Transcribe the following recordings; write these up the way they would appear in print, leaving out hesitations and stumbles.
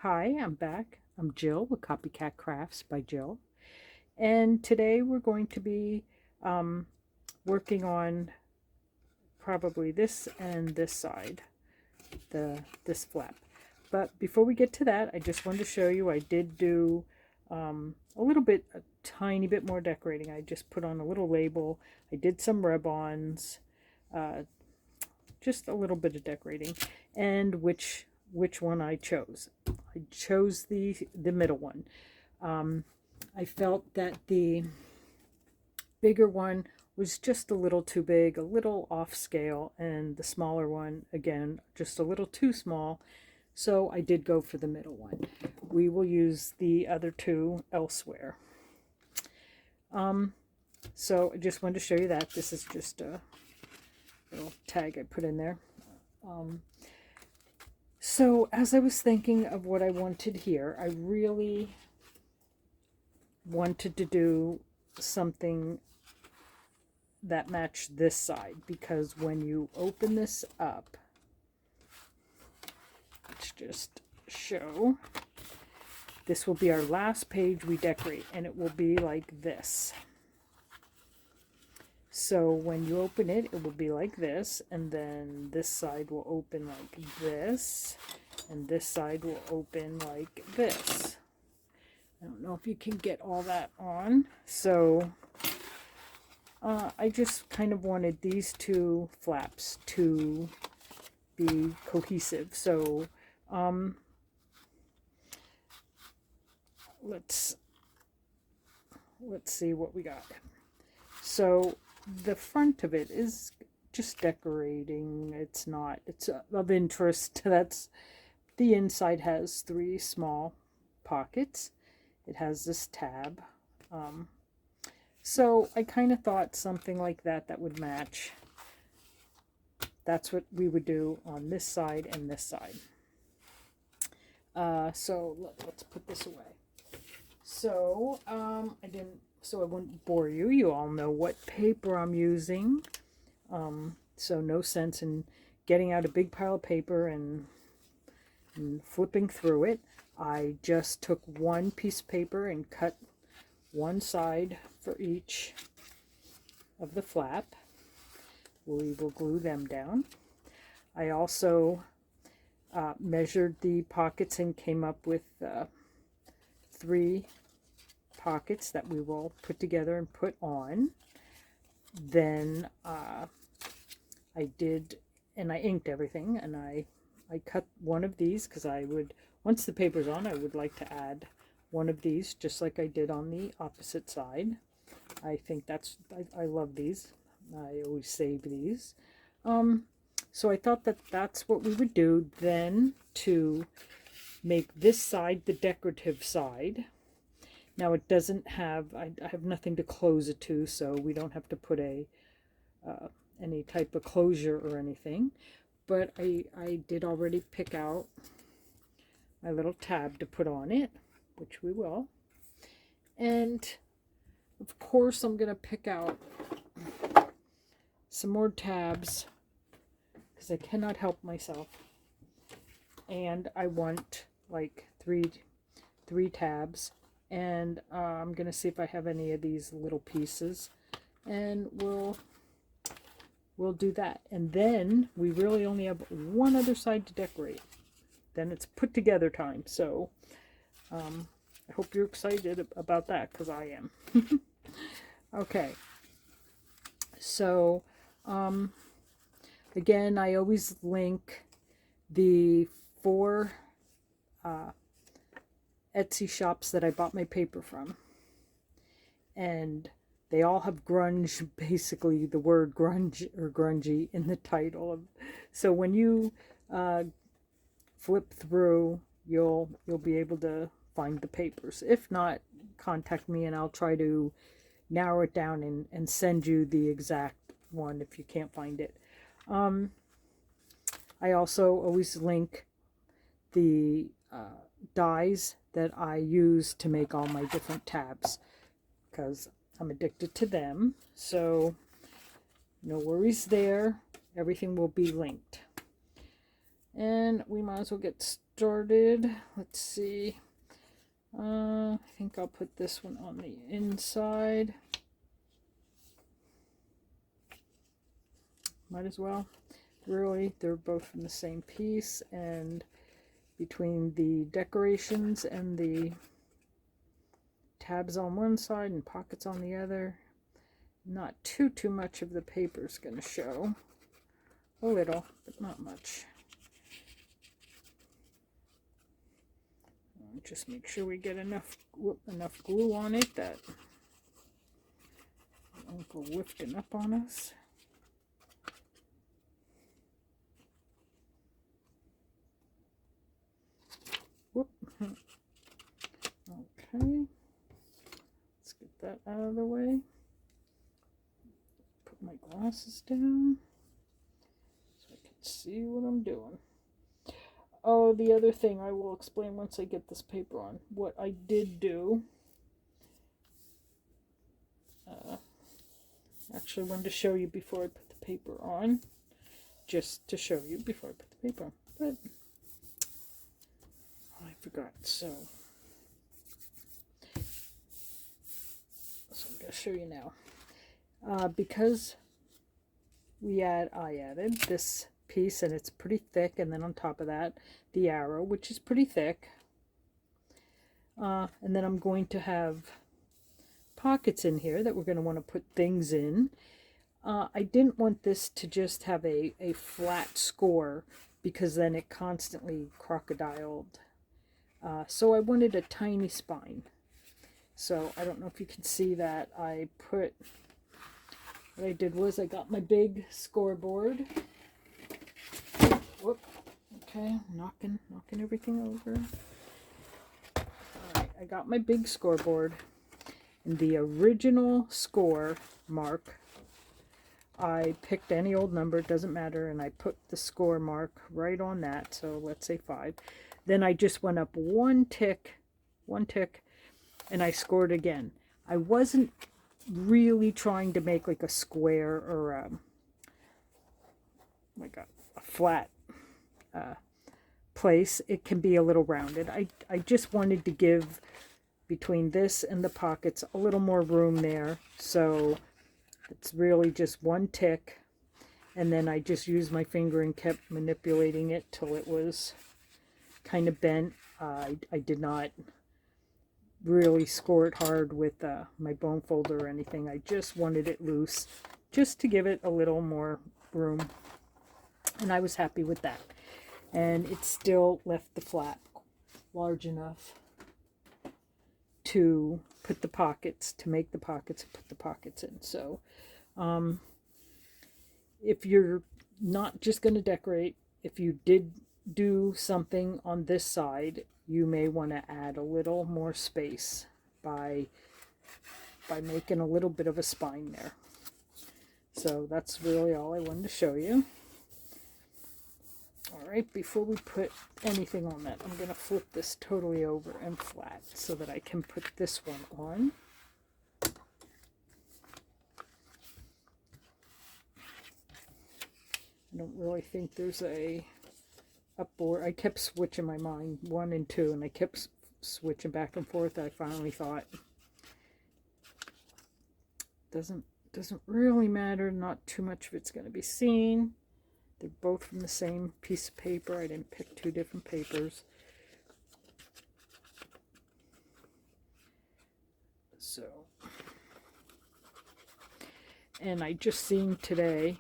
Hi, I'm back. I'm Jill with Copycat Crafts by Jill. And today we're going to be um, working on probably this and this side, this flap. But before we get to that, I just wanted to show you I did do a tiny bit more decorating. I just put on a little label. I did some rub-ons, uh, just a little bit of decorating, and which one I chose. I chose the middle one. I felt that the bigger one was just a little too big, a little off scale, and the smaller one, again, just a little too small. So I did go for the middle one. We will use the other two elsewhere. So I just wanted to show you that. This is just a little tag I put in there. So as I was thinking of what I wanted here, I really wanted to do something that matched this side, because when you open this up, let's just show, this will be our last page we decorate, and it will be like this. So when you open it, it will be like this, and then this side will open like this, and this side will open like this. I don't know if you can get all that on. So I just kind of wanted these two flaps to be cohesive. So let's see what we got. So the front of it is just decorating. It's of interest. That's the inside has 3 small pockets. It has this tab. So I kind of thought something like that would match. That's what we would do on this side and this side. So let's put this away. So so I wouldn't bore you. You all know what paper I'm using. So no sense in getting out a big pile of paper and flipping through it. I just took one piece of paper and cut one side for each of the flap. We will glue them down. I also measured the pockets and came up with 3 pockets that we will put together and put on. Then I inked everything, and I cut one of these because I would, once the paper's on, I would like to add one of these, just like I did on the opposite side. I think I love these. I always save these. So I thought that's what we would do. Then to make this side the decorative side. Now it doesn't have, I have nothing to close it to, so we don't have to put any type of closure or anything. But I did already pick out my little tab to put on it, which we will. And of course I'm going to pick out some more tabs because I cannot help myself. And I want like three tabs. And I'm going to see if I have any of these little pieces. And we'll do that. And then we really only have one other side to decorate. Then it's put together time. So I hope you're excited about that, because I am. Okay. So again, I always link the 4 Etsy shops that I bought my paper from. And they all have grunge, basically the word grunge or grungy in the title. So when you flip through, you'll be able to find the papers. If not, contact me and I'll try to narrow it down and send you the exact one if you can't find it. I also always link the dies that I use to make all my different tabs, because I'm addicted to them. So no worries there. Everything will be linked. And we might as well get started. Let's see. I think I'll put this one on the inside. Might as well. Really, they're both from the same piece, and between the decorations and the tabs on one side and pockets on the other, not too much of the paper is going to show. A little, but not much. Just make sure we get enough glue on it that it won't go whiffing up on us. Whoop. Okay, let's get that out of the way. Put my glasses down so I can see what I'm doing. Oh, the other thing I will explain once I get this paper on. What I did do, actually wanted to show you before I put the paper on, just to show you before I put the paper on, but I forgot, so I'm going to show you now. Because I added this piece, and it's pretty thick, and then on top of that the arrow, which is pretty thick, and then I'm going to have pockets in here that we're going to want to put things in. I didn't want this to just have a flat score, because then it constantly crocodiled, so I wanted a tiny spine. So I don't know if you can see that. What I did was I got my big scoreboard. Whoop. Okay, knocking everything over. Alright, I got my big scoreboard, and the original score mark, I picked any old number, it doesn't matter, and I put the score mark right on that, so let's say 5. Then I just went up one tick, and I scored again. I wasn't really trying to make like a square or like a flat place. It can be a little rounded. I just wanted to give between this and the pockets a little more room there, so it's really just one tick, and then I just used my finger and kept manipulating it till it was kind of bent. I did not really score it hard with my bone folder or anything. I just wanted it loose, just to give it a little more room, and I was happy with that. And it still left the flap large enough to put the pockets, to make the pockets and put the pockets in. So if you're not just going to decorate, if you did do something on this side, you may want to add a little more space by making a little bit of a spine there. So that's really all I wanted to show you. Alright, before we put anything on that, I'm going to flip this totally over and flat so that I can put this one on. I don't really think there's a upboard. I kept switching my mind 1 and 2, and I kept switching back and forth. I finally thought, doesn't really matter, not too much of it's going to be seen. They're both from the same piece of paper. I didn't pick 2 different papers. So, and I just seen today,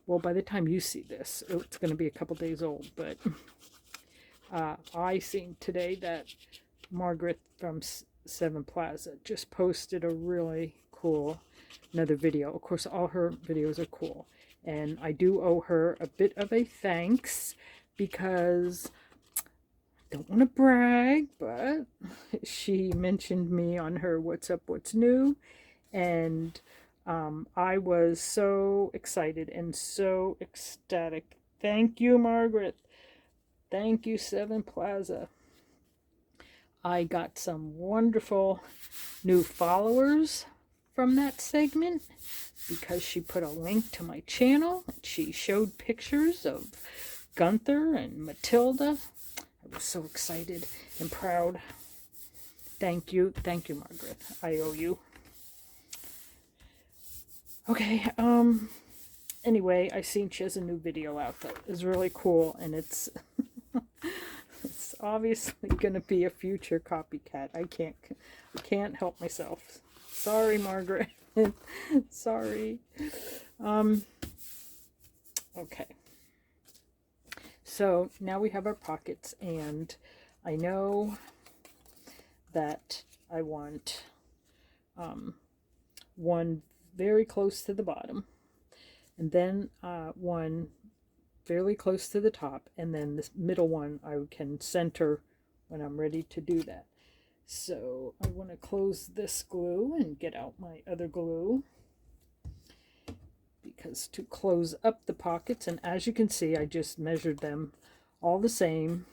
well, by the time you see this, it's going to be a couple days old, but I seen today that Margaret from 7 Plaza just posted a really cool, another video. Of course, all her videos are cool. And I do owe her a bit of a thanks, because I don't want to brag, but she mentioned me on her What's Up, What's New, and I was so excited and so ecstatic. Thank you, Margaret. Thank you, 7 Plaza. I got some wonderful new followers from that segment, because she put a link to my channel. She showed pictures of Gunther and Matilda. I I was so excited and proud. Thank you, Margaret. I owe you. Okay, anyway, I seen she has a new video out that is really cool, and it's it's obviously gonna be a future copycat. I can't help myself. Sorry, Margaret. Sorry. Okay. So now we have our pockets, and I know that I want one very close to the bottom, and then one fairly close to the top, and then this middle one I can center when I'm ready to do that. So I want to close this glue and get out my other glue, because to close up the pockets, and as you can see, I just measured them all the same.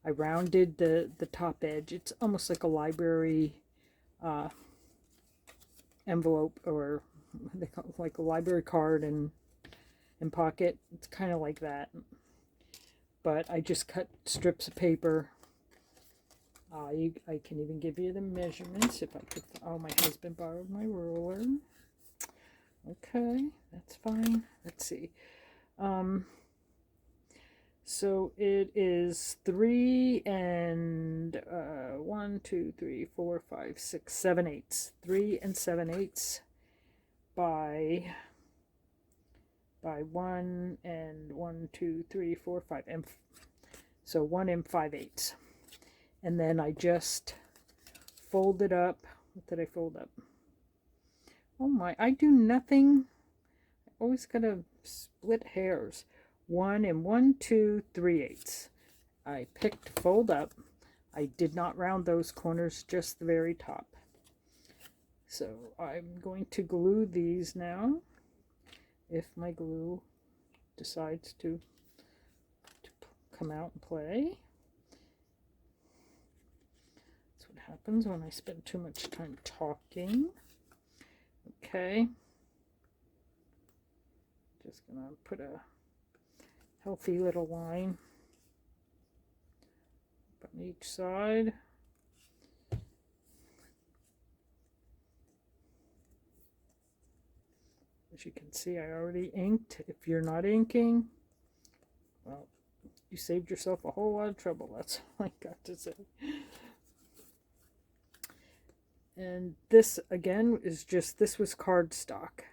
I rounded the top edge. It's almost like a library envelope, or they call it like a library card and pocket. It's kind of like that, but I just cut strips of paper. I can even give you the measurements if I could. Oh, my husband borrowed my ruler. Okay, that's fine. Let's see. So it is 3 and 1, 2, 3, 4, 5, 6, 7 eighths. 3 and 7 eighths by 1 and 1, 2, 3, 4, 5, and so 1 and 5 eighths. And then I just fold it up. What did I fold up? Oh my, I do nothing. I always gotta split hairs. 1 and 1, 2, 3 eighths. I picked fold up. I did not round those corners, just the very top. So I'm going to glue these now, if my glue decides to come out and play. That's what happens when I spend too much time talking. Okay. Just gonna put a healthy little line on each side. As you can see, I already inked. If you're not inking, well, you saved yourself a whole lot of trouble. That's all I got to say. And this, again, is just, this was cardstock.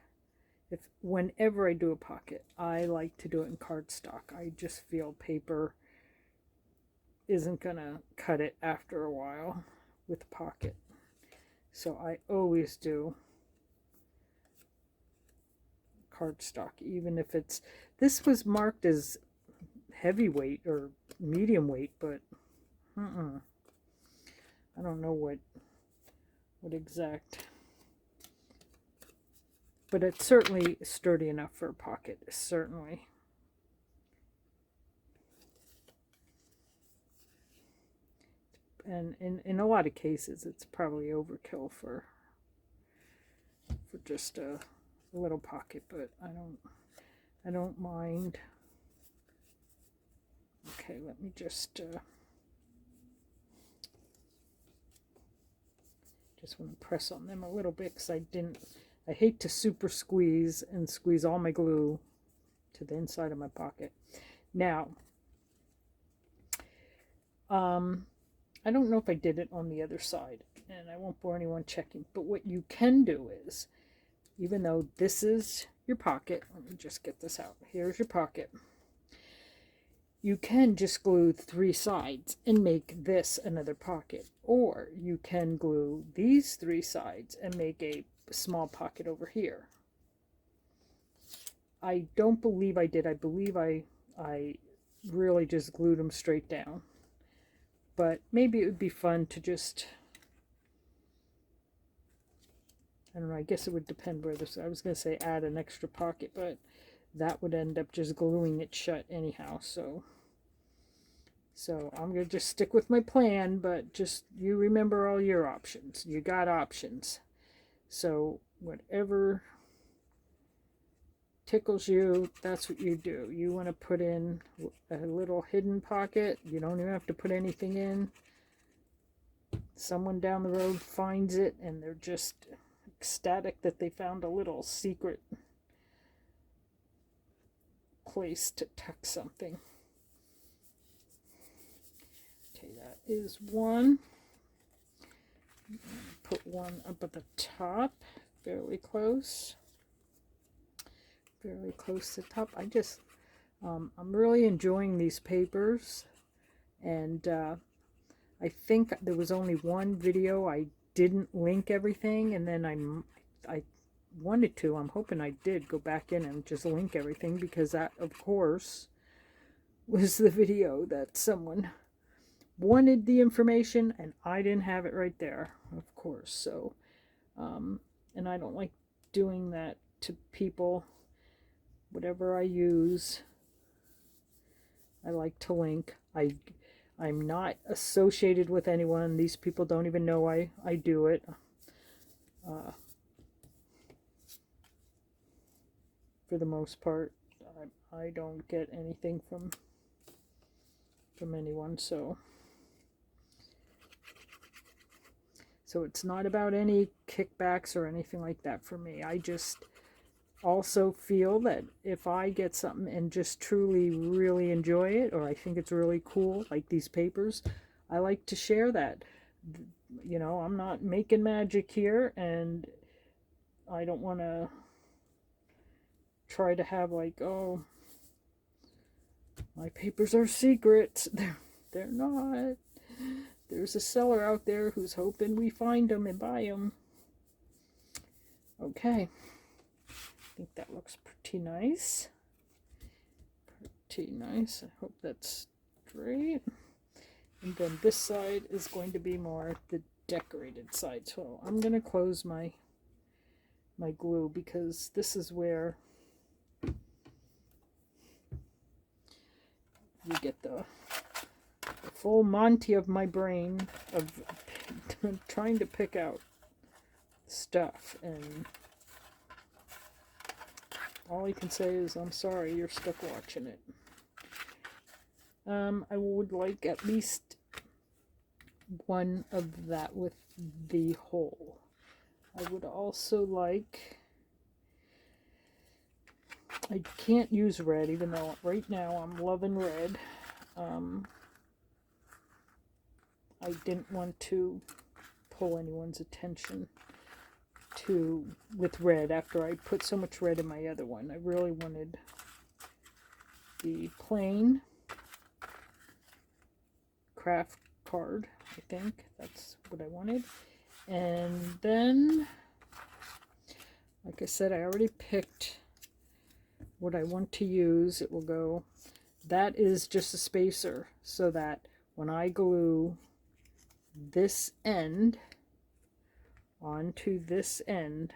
Whenever I do a pocket, I like to do it in cardstock. I just feel paper isn't gonna cut it after a while with a pocket. So I always do cardstock, even if it's, this was marked as heavyweight or medium weight, but I don't know what exact, but it's certainly sturdy enough for a pocket, certainly. And in a lot of cases, it's probably overkill for just a little pocket, but I don't mind. Okay, let me just want to press on them a little bit, because I hate to super squeeze and squeeze all my glue to the inside of my pocket. Now, I don't know if I did it on the other side, and I won't bore anyone checking, but what you can do is, even though this is your pocket, let me just get this out. Here's your pocket. You can just glue 3 sides and make this another pocket, or you can glue these 3 sides and make a small pocket over here. I don't believe I did. I believe I really just glued them straight down. But maybe it would be fun to just, I don't know, I guess it would depend where this, I was going to say add an extra pocket, but that would end up just gluing it shut anyhow. So I'm going to just stick with my plan, but just you remember all your options. You got options. So whatever tickles you, that's what you do. You want to put in a little hidden pocket. You don't even have to put anything in. Someone down the road finds it and they're just ecstatic that they found a little secret place to tuck something. Okay, that is one. Put one up at the top, fairly close. Fairly close to the top. I'm really enjoying these papers, and I think there was only one video I didn't link everything, and then I wanted to. I'm hoping I did go back in and just link everything, because that, of course, was the video that someone wanted the information and I didn't have it right there, of course. So and I don't like doing that to people. Whatever I use, I like to link. I'm not associated with anyone. These people don't even know I do it. For the most part, I don't get anything from anyone, so it's not about any kickbacks or anything like that for me. I just also feel that if I get something and just truly really enjoy it, or I think it's really cool, like these papers, I like to share that. You know, I'm not making magic here, and I don't want to try to have like, oh, my papers are secrets. They're not. There's a seller out there who's hoping we find them and buy them. Okay. I think that looks pretty nice. Pretty nice. I hope that's straight. And then this side is going to be more the decorated side. So I'm going to close my glue, because this is where you get the full Monty of my brain of trying to pick out stuff, and all I can say is I'm sorry you're stuck watching it. I would like at least one of that with the hole. I would also like, I can't use red, even though right now I'm loving red. I didn't want to pull anyone's attention with red after I put so much red in my other one. I really wanted the plain craft card. I think that's what I wanted. And then, like I said, I already picked what I want to use. It will go, that is just a spacer, so that when I glue this end onto this end,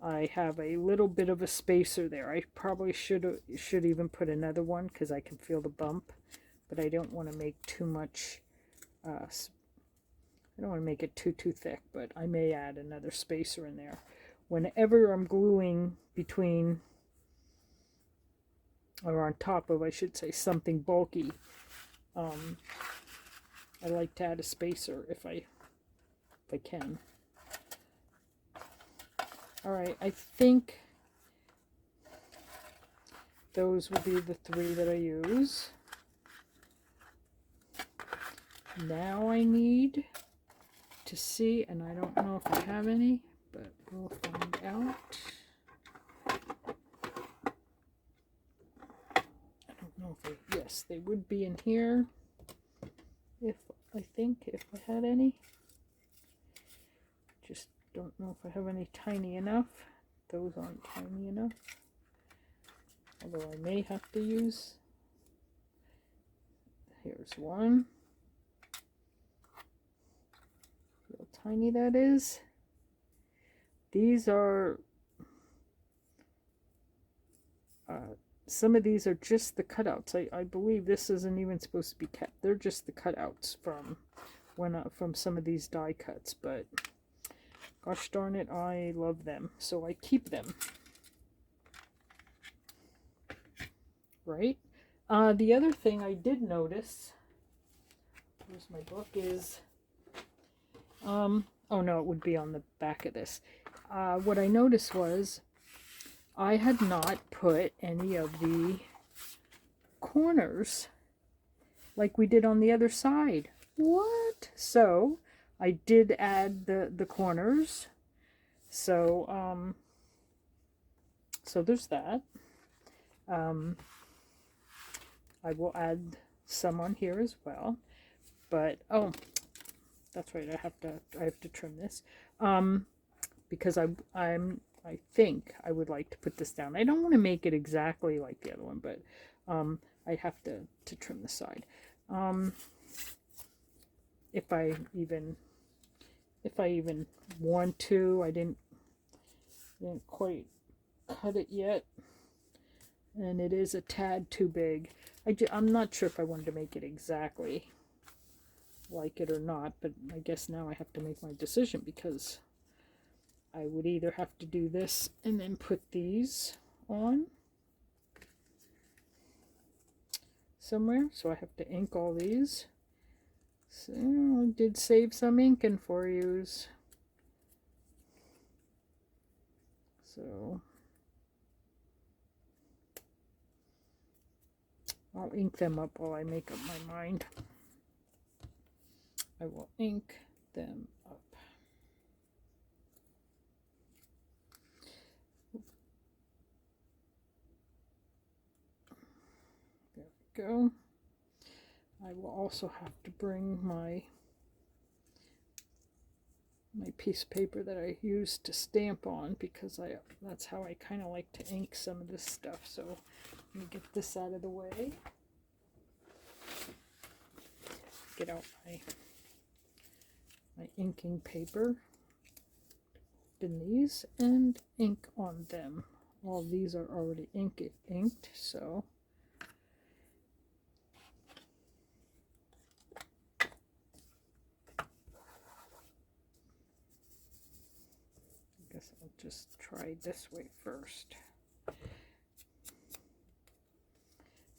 I have a little bit of a spacer there. I probably should even put another one, because I can feel the bump, but I don't want to make too much, I don't want to make it too thick, but I may add another spacer in there. Whenever I'm gluing between, or on top of, I should say, something bulky, I like to add a spacer if I can. Alright, I think those will be the three that I use. Now I need to see, and I don't know if I have any, but we'll find out. I don't know if yes, they would be in here, if I had any. Just don't know if I have any tiny enough. Those aren't tiny enough, although I may have to use. Here's one. Real tiny that is. These are some of these are just the cutouts. I believe this isn't even supposed to be kept. They're just the cutouts from some of these die cuts, but gosh darn it, I love them, so I keep them. right? The other thing I did notice, here's my book, is, oh no, it would be on the back of this. What I noticed was I had not put any of the corners like we did on the other side. What? So I did add the corners. So, so there's that. I will add some on here as well. But, oh, that's right, I have to trim this. Because I think I would like to put this down. I don't want to make it exactly like the other one, but I have to trim the side. If I even want to. I didn't quite cut it yet, and it is a tad too big. I'm not sure if I wanted to make it exactly like it or not, but I guess now I have to make my decision, because I would either have to do this and then put these on somewhere, so I have to ink all these. So I did save some inking for yous. So I'll ink them up while I make up my mind. I will ink them up. There we go. I will also have to bring my piece of paper that I used to stamp on, because that's how I kind of like to ink some of this stuff. So let me get this out of the way. Get out my inking paper. Open these and ink on them. All these are already inked, so I guess I'll just try this way first.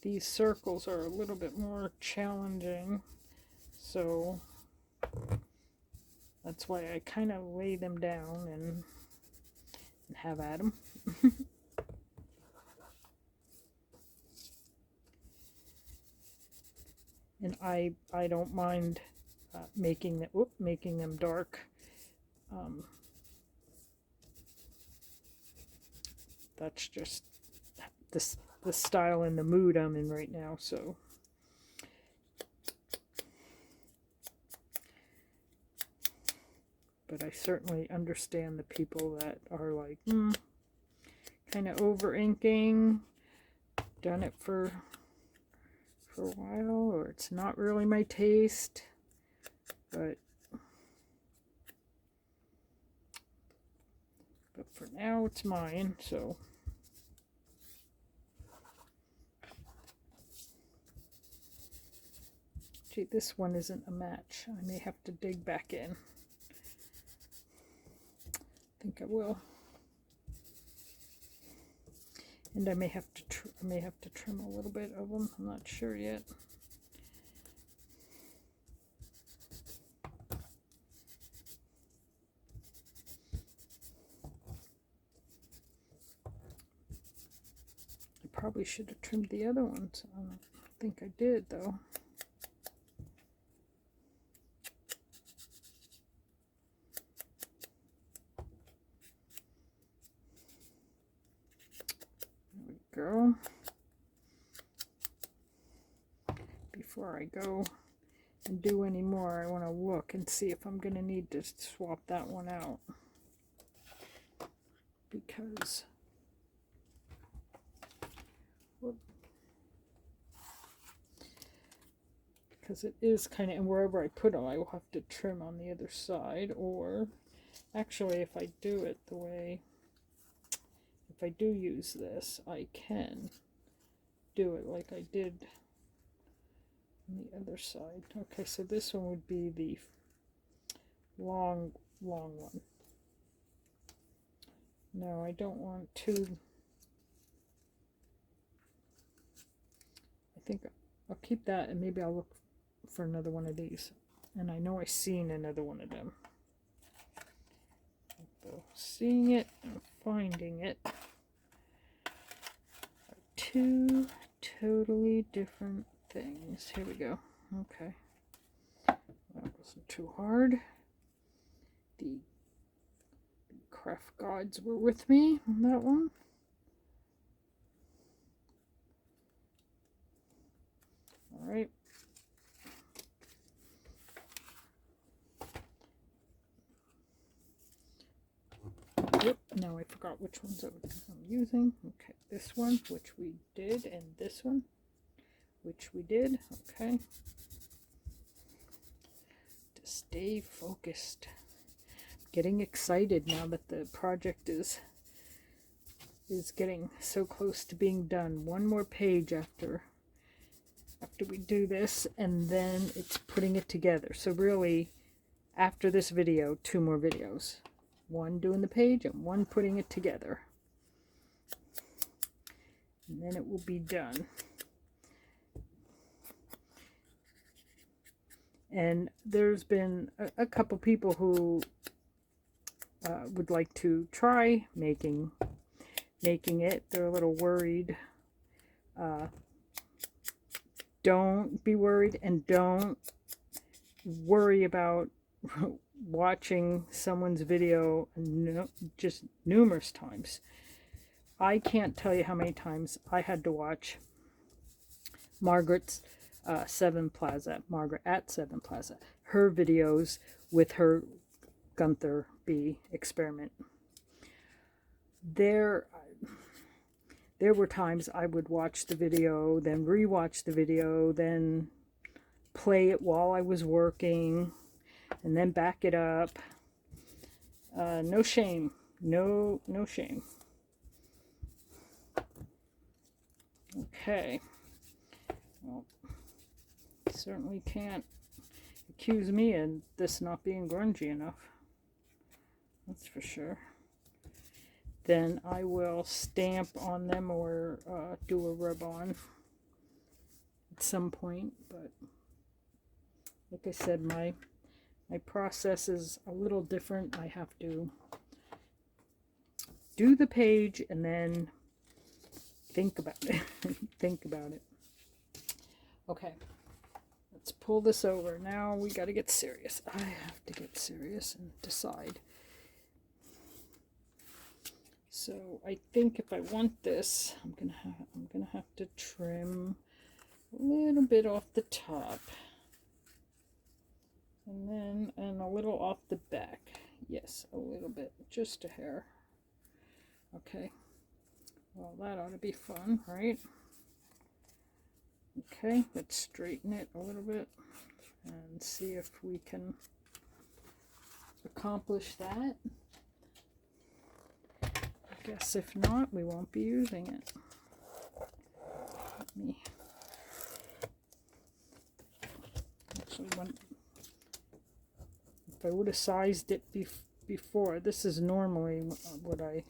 These circles are a little bit more challenging, so that's why I kind of lay them down and have at them. And I don't mind making them dark. That's just the style and the mood I'm in right now. So but I certainly understand the people that are like kind of over inking, done it for a while, or it's not really my taste. But for now it's mine. So gee, this one isn't a match. I may have to dig back in. I think I will. And I may have to trim a little bit of them. I'm not sure yet. I probably should have trimmed the other ones. I don't think I did, though. Girl, before I go and do any more, I want to look and see if I'm going to need to swap that one out, because it is kind of, and wherever I put them I will have to trim on the other side. Or actually, if I do it the way, if I do use this, I can do it like I did on the other side. Okay, so this one would be the long one. No, I don't want to. think I'll keep that, and maybe I'll look for another one of these. And I know I've seen another one of them. So seeing it and finding it are two totally different things. Here we go. Okay. That wasn't too hard. The craft gods were with me on that one. All right. Yep, now I forgot which ones I'm using. Okay, this one, which we did, and this one, which we did. Okay. To stay focused. Getting excited now that the project is getting so close to being done. One more page after we do this, and then it's putting it together. So really, after this video, 2 more videos. One doing the page and one putting it together. And then it will be done. And there's been a couple people who would like to try making it. They're a little worried. Don't be worried, and don't worry about watching someone's video just numerous times. I can't tell you how many times I had to watch Margaret's Margaret at 7 Plaza, her videos with her Gunther B experiment. There were times I would watch the video, then rewatch the video, then play it while I was working, and then back it up. No shame. No shame. Okay. Well, certainly can't accuse me of this not being grungy enough. That's for sure. Then I will stamp on them or do a rub-on at some point. But like I said, my process is a little different. I have to do the page and then think about it. Think about it. Okay, let's pull this over. Now we got to get serious. I have to get serious and decide. So I think if I want this, I'm gonna have to trim a little bit off the top, and a little off the back. Yes, a little bit, just a hair. Okay. Well, that ought to be fun, right? Okay, let's straighten it a little bit and see if we can accomplish that. I guess if not, we won't be using it. Let me actually, if I would have sized it before, this is normally what I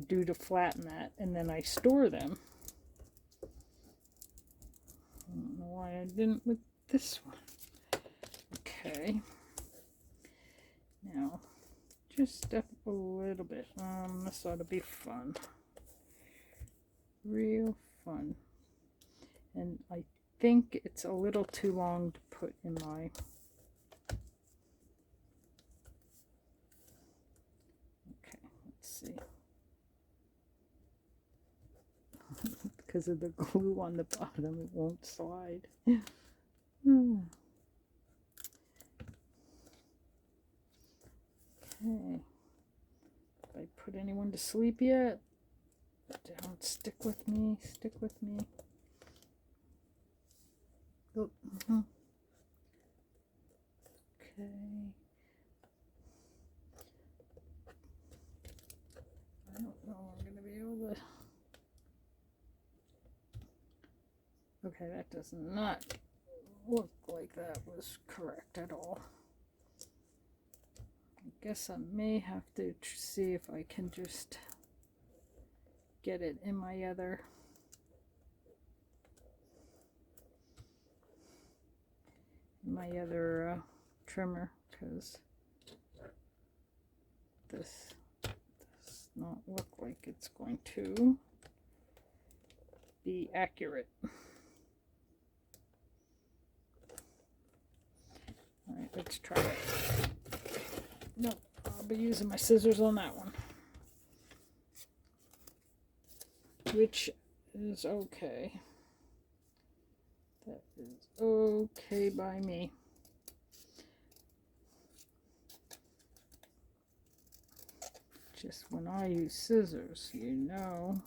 do to flatten that, and then I store them. I don't know why I didn't with this one. Okay. Now, just step up a little bit. This ought to be fun. Real fun. And I think it's a little too long to put in my... Okay, let's see. Because of the glue on the bottom, it won't slide. Okay. Did I put anyone to sleep yet? Don't stick with me. Stick with me. Oh, Okay. I don't know. I'm going to be able to... Okay, that does not look like that was correct at all. I guess I may have to see if I can just get it in my other... my other trimmer, because this does not look like it's going to be accurate. Alright, let's try it. No, I'll be using my scissors on that one. Which is okay. That is okay by me. Just when I use scissors, you know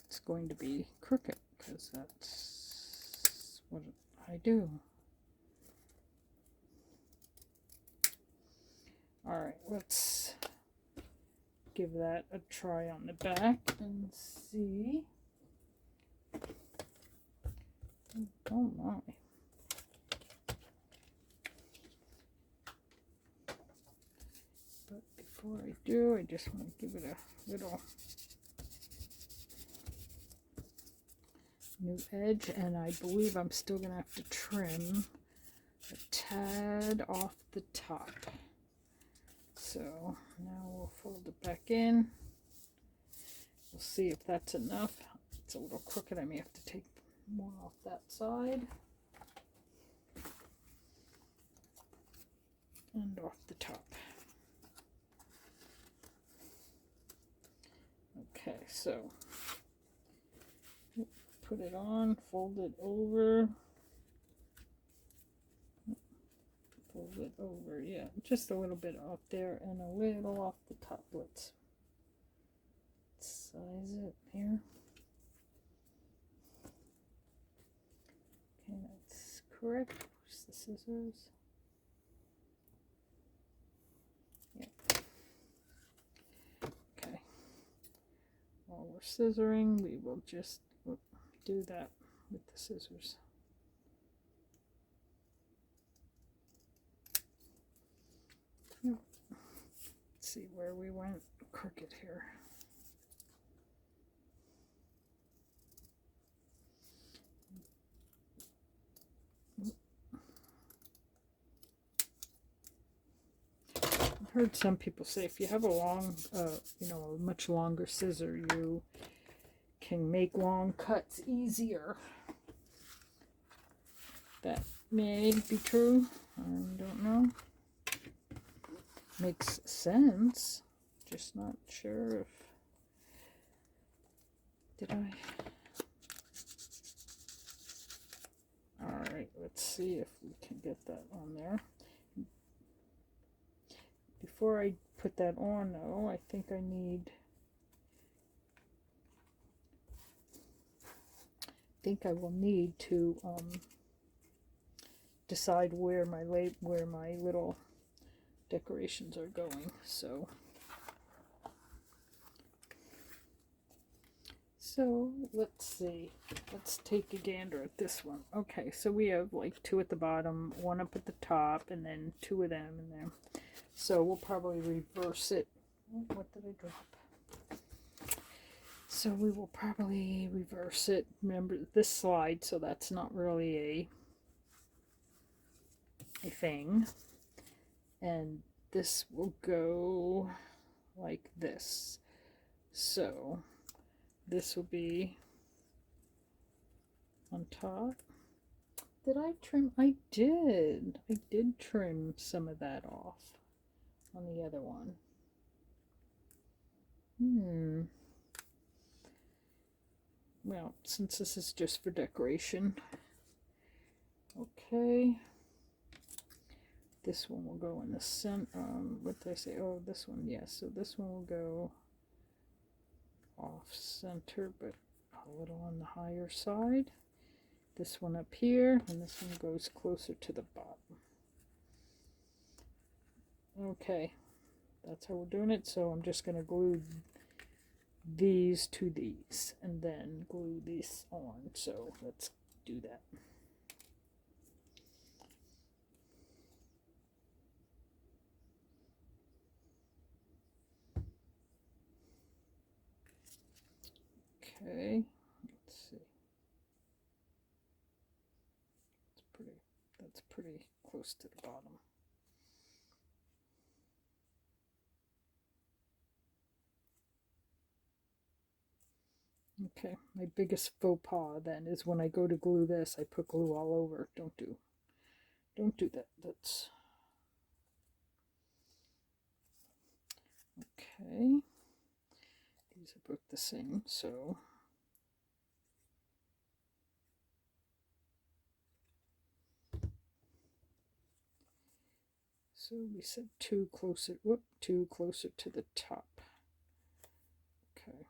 it's going to be crooked, because that's what I do. Alright, let's give that a try on the back and see. Oh my. But before I do, I just want to give it a little new edge, and I believe I'm still going to have to trim a tad off the top. So now we'll fold it back in. We'll see if that's enough. It's a little crooked. I may have to take more off that side and off the top. Okay, so put it on, fold it over. Fold it over, yeah, just a little bit off there and a little off the top. Let's size it here. Okay, that's correct. Where's the scissors? Yeah. Okay. While we're scissoring, we will just do that with the scissors. Let's see where we went crooked here. I've heard some people say if you have a long, a much longer scissor, you can make long cuts easier. That may be true. I don't know. Makes sense. Just not sure if... Did I? Alright, let's see if we can get that on there. Before I put that on, though, I think I will need to decide where my little decorations are going. So let's see. Let's take a gander at this one. Okay, so we have like 2 at the bottom, 1 up at the top, and then 2 of them in there. So we'll probably reverse it. What did I drop? So we will probably reverse it. Remember this slide, so that's not really a thing. And this will go like this. So this will be on top. Did I trim? I did. I did trim some of that off on the other one. Well, since this is just for decoration. Okay. This one will go in the center. What did I say? Oh, this one. Yes. So this one will go off center, but a little on the higher side. This one up here, and this one goes closer to the bottom. Okay, that's how we're doing it. So I'm just going to glue these to these and then glue these on. So let's do that. Okay, let's see. It's pretty, that's pretty close to the bottom. Okay, my biggest faux pas then is when I go to glue this, I put glue all over. Don't do that. That's okay. These are both the same, so we said two closer to the top. Okay.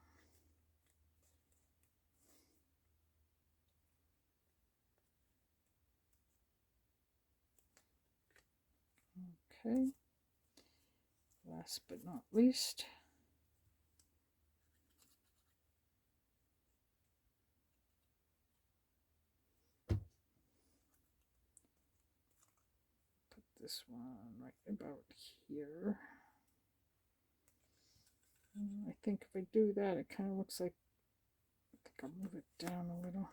Okay. Last but not least, put this one right about here. I think if I do that, it kind of looks like, I think I'll move it down a little.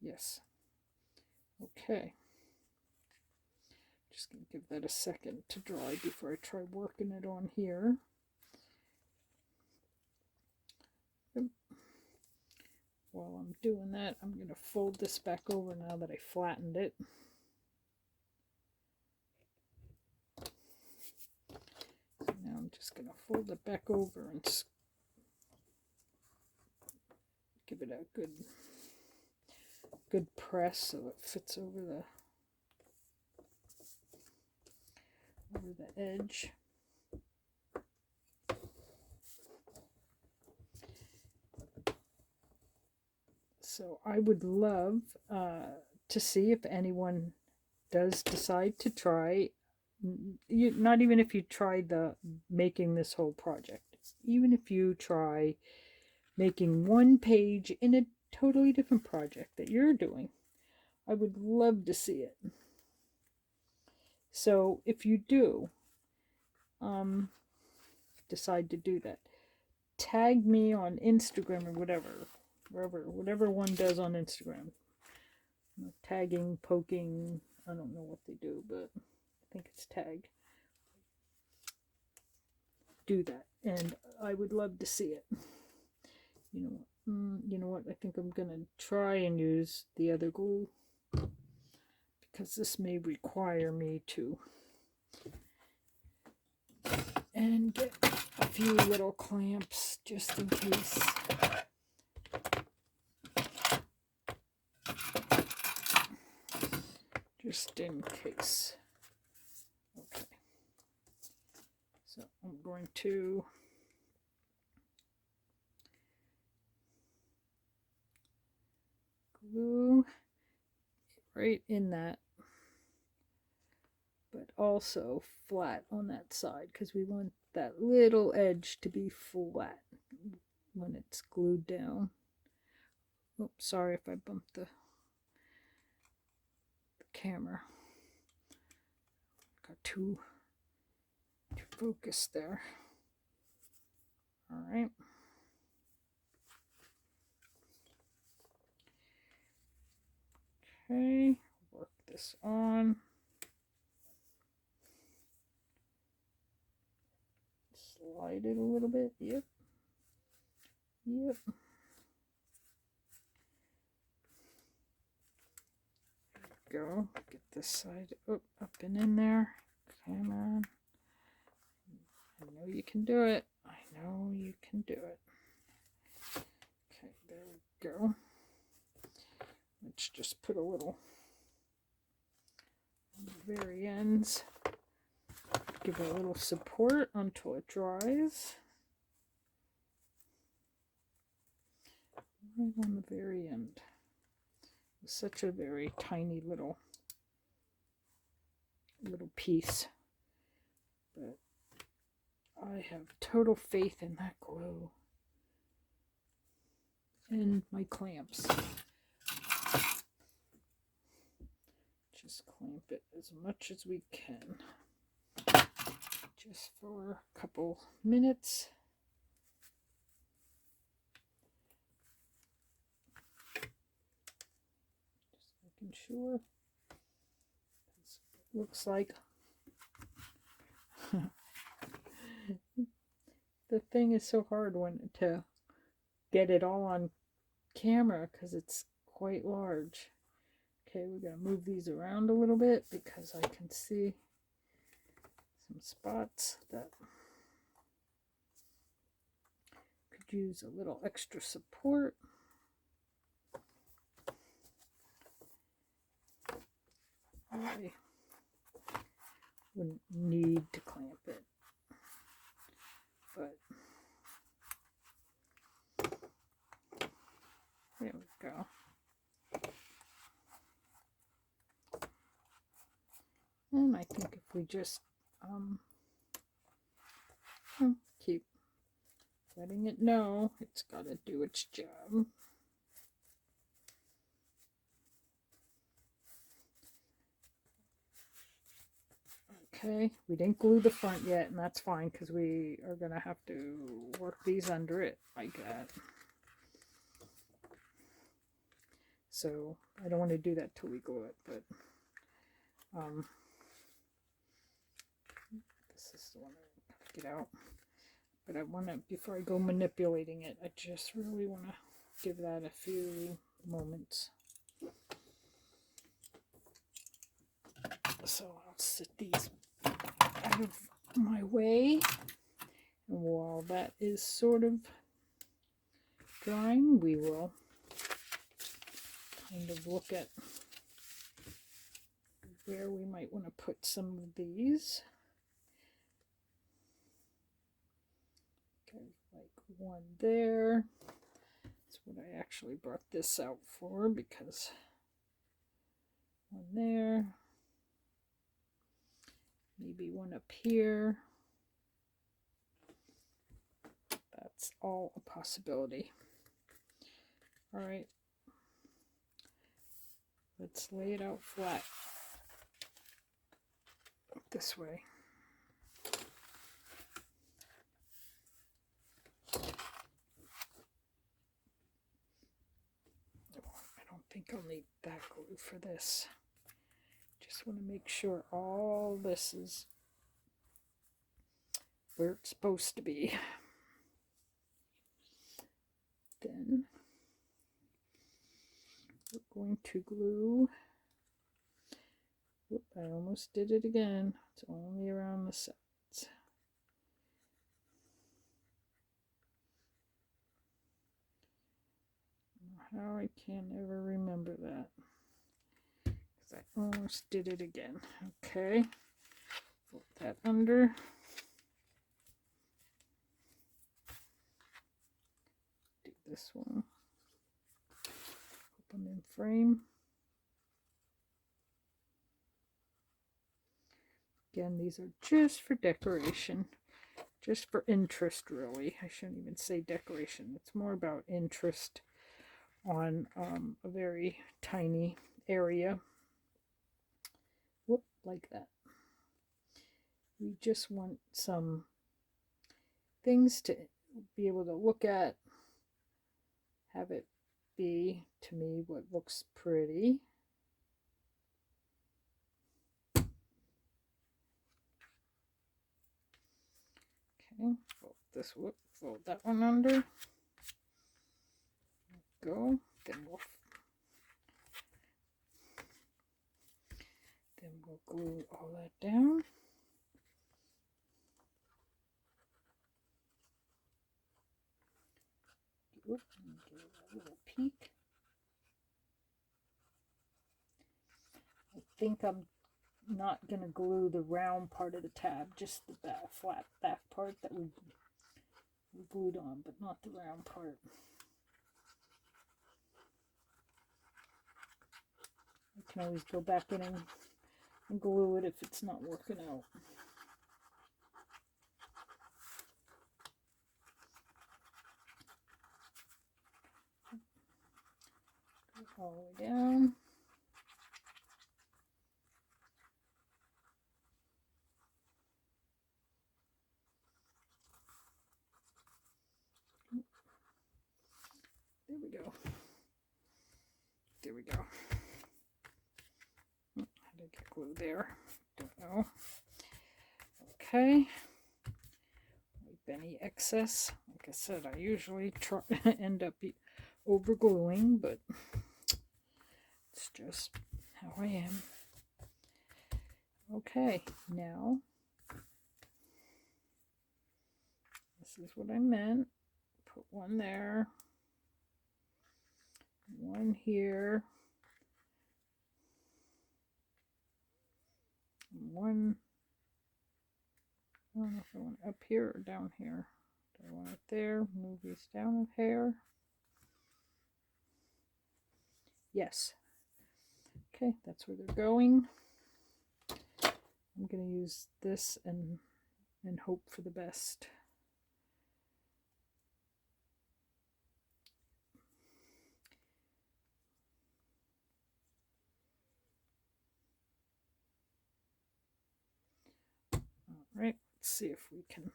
Yes. Okay. Just gonna give that a second to dry before I try working it on here. While I'm doing that, I'm gonna fold this back over now that I flattened it. So now I'm just gonna fold it back over and give it a good press so it fits over the edge. So I would love to see if anyone does decide to try, not even if you try making this whole project, even if you try making one page in a totally different project that you're doing, I would love to see it. So if you do decide to do that, tag me on Instagram or whatever one does on Instagram. Tagging, poking, I don't know what they do, but I think it's tag. Do that, and I would love to see it. You know what? I think I'm gonna try and use the other glue because this may require me to, and get a few little clamps just in case. Just in case. Okay. So I'm going to glue right in that, but also flat on that side because we want that little edge to be flat when it's glued down. Oh, sorry if I bumped the camera. Got too focused there. All right. Okay, work this on. Slide it a little bit. Yep. Go. Get this side up and in there. Come on. I know you can do it. I know you can do it. Okay, there we go. Let's just put a little on the very ends. Give it a little support until it dries. Right on the very end. It's such a very tiny little piece. But I have total faith in that glue and my clamps. Just clamp it as much as we can. Just for a couple minutes. making sure. It looks like the thing is so hard when to get it all on camera because it's quite large. Okay, we're going to move these around a little bit because I can see some spots that could use a little extra support. I wouldn't need to clamp it, but there we go. And I think if we just keep letting it know it's got to do its job. Okay, we didn't glue the front yet, and that's fine because we are going to have to work these under it like that. So I don't want to do that till we glue it, but this is the one I get out. But I want to, before I go manipulating it, I just really want to give that a few moments. So I'll sit these out of my way, and while that is sort of drying, we will kind of look at where we might want to put some of these. Okay, like one there. That's what I actually brought this out for, because one there. Maybe one up here. That's all a possibility. All right. Let's lay it out flat this way. I don't think I'll need that glue for this. Just want to make sure all this is where it's supposed to be. Then we're going to glue. Whoop, I almost did it again. It's only around the sides. How I can't ever remember that, because I almost did it again. Okay, put that under. Do this one. Put them in frame. Again, these are just for decoration, just for interest, really. I shouldn't even say decoration. It's more about interest on a very tiny area. Whoop, like that. We just want some things to be able to look at, have it be, to me, what looks pretty. Okay, fold this, fold that one under. Go. Then we'll glue all that down. Give it a little peek. I think I'm not going to glue the round part of the tab, just the flat back part that we glued on, but not the round part. I can always go back in and glue it if it's not working out. Go all the way down. There we go. There we go. I get glue there? Don't know. Okay. Wipe any excess. Like I said, I usually try end up over gluing, but it's just how I am. Okay, now this is what I meant. Put one there, one here, one, I don't know if I want it up here or down here. Do I want it there? Move these down a hair. Yes. Okay, that's where they're going. I'm going to use this and hope for the best. All right, let's see if we can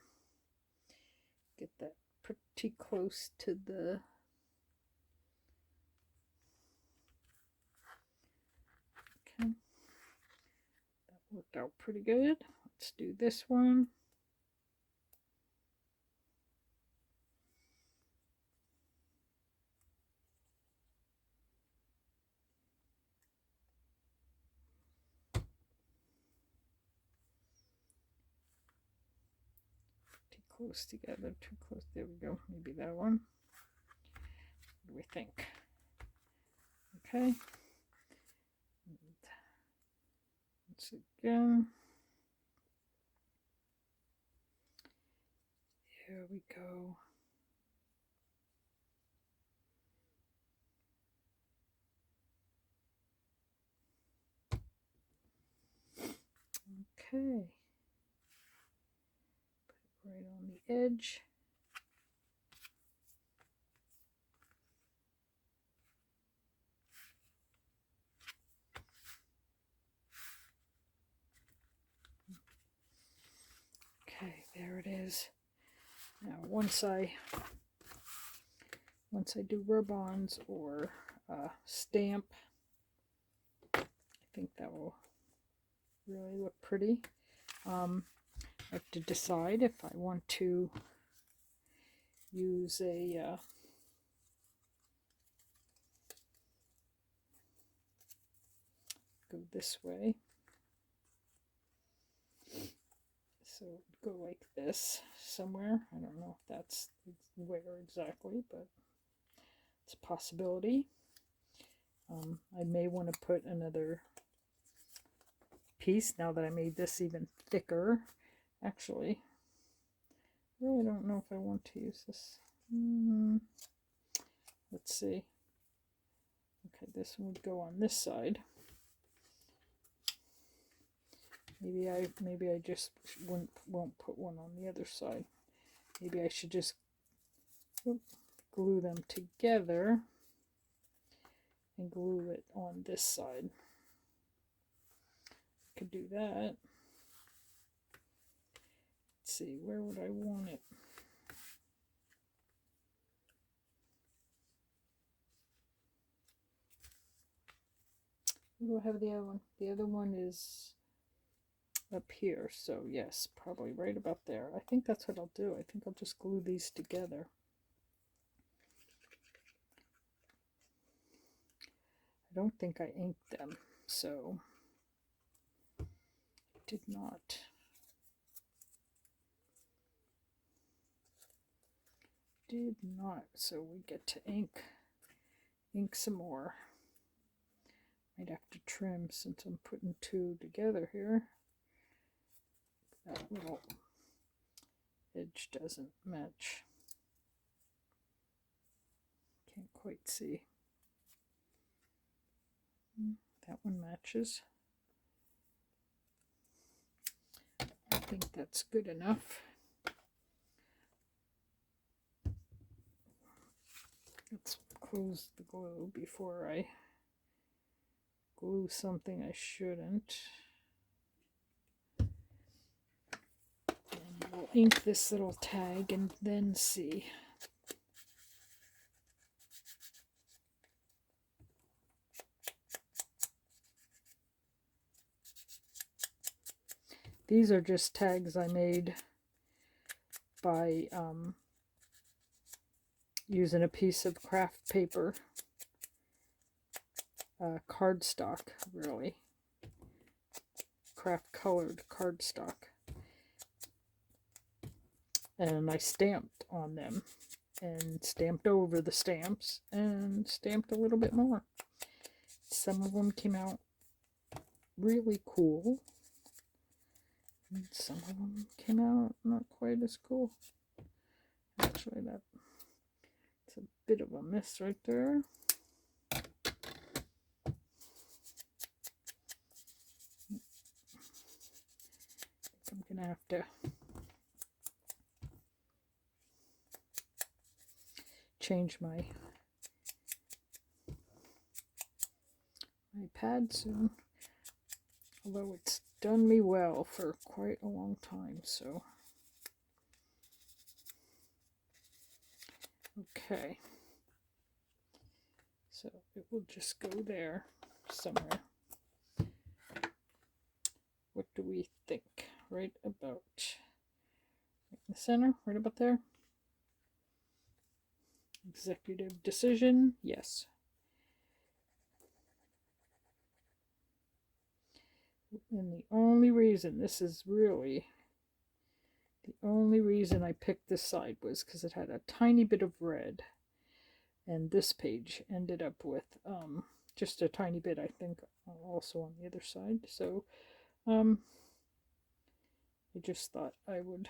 get that pretty close to the okay. That worked out pretty good. Let's do this one. Close together, too close. There we go. Maybe that one. What do we think? Okay. And once again, here we go. Okay. Put it right on the edge. Okay, there it is. Now once I do rub-ons or stamp, I think that will really look pretty. I have to decide if I want to use a go this way. So go like this somewhere. I don't know if that's where exactly, but it's a possibility. I may want to put another piece now that I made this even thicker. Actually, I really don't know if I want to use this. Let's see. Okay, this one would go on this side. Maybe I just won't put one on the other side. Maybe I should just glue them together and glue it on this side. I could do that. Let's see, where would I want it? Where do I have the other one? The other one is up here, so yes, probably right about there. I think that's what I'll do. I think I'll just glue these together. I don't think I inked them, so I did not. So we get to ink some more. Might have to trim since I'm putting two together here. That little edge doesn't match. Can't quite see. That one matches. I think that's good enough. Let's close the glue before I glue something I shouldn't. And we'll ink this little tag and then see. These are just tags I made by using a piece of craft paper, cardstock, really, craft colored cardstock, and I stamped on them and stamped over the stamps and stamped a little bit more. Some of them came out really cool, and some of them came out not quite as cool. Actually, that's a bit of a miss right there. I'm gonna have to change my pad soon, although it's done me well for quite a long time. So okay, so it will just go there somewhere. What do we think? Right about in the center, right about there. Executive decision, yes. And the only reason, this is really the only reason I picked this side was because it had a tiny bit of red. And this page ended up with just a tiny bit, I think, also on the other side. So I just thought I would,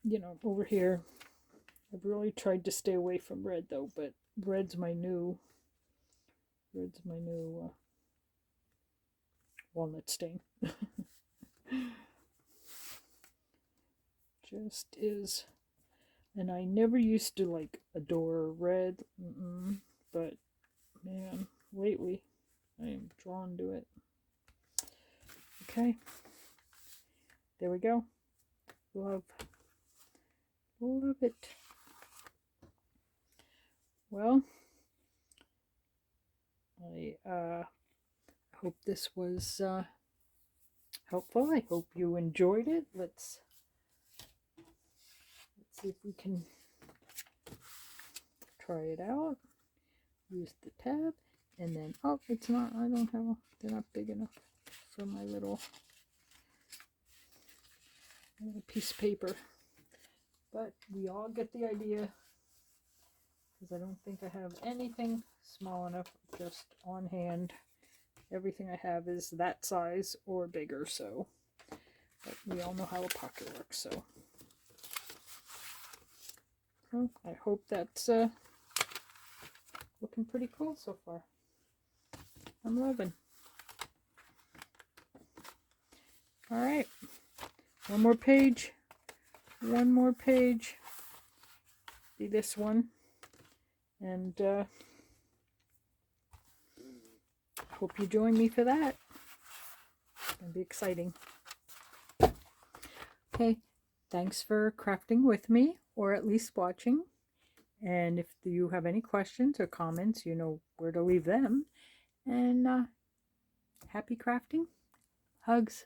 you know, over here, I've really tried to stay away from red though, but red's my new walnut stain. Just is. And I never used to like adore red, but man, lately I am drawn to it. Okay, there we go. Love it. Well, I hope this was helpful. I hope you enjoyed it. Let's see if we can try it out. Use the tab, and then it's not. I don't have. They're not big enough for my little piece of paper. But we all get the idea, because I don't think I have anything small enough, just on hand. Everything I have is that size or bigger, so but we all know how a pocket works, so I hope that's looking pretty cool so far. I'm loving. All right, one more page. Be this one, and hope you join me for that. It's gonna be exciting. Okay, thanks for crafting with me, or at least watching. And if you have any questions or comments, you know where to leave them. And happy crafting. Hugs.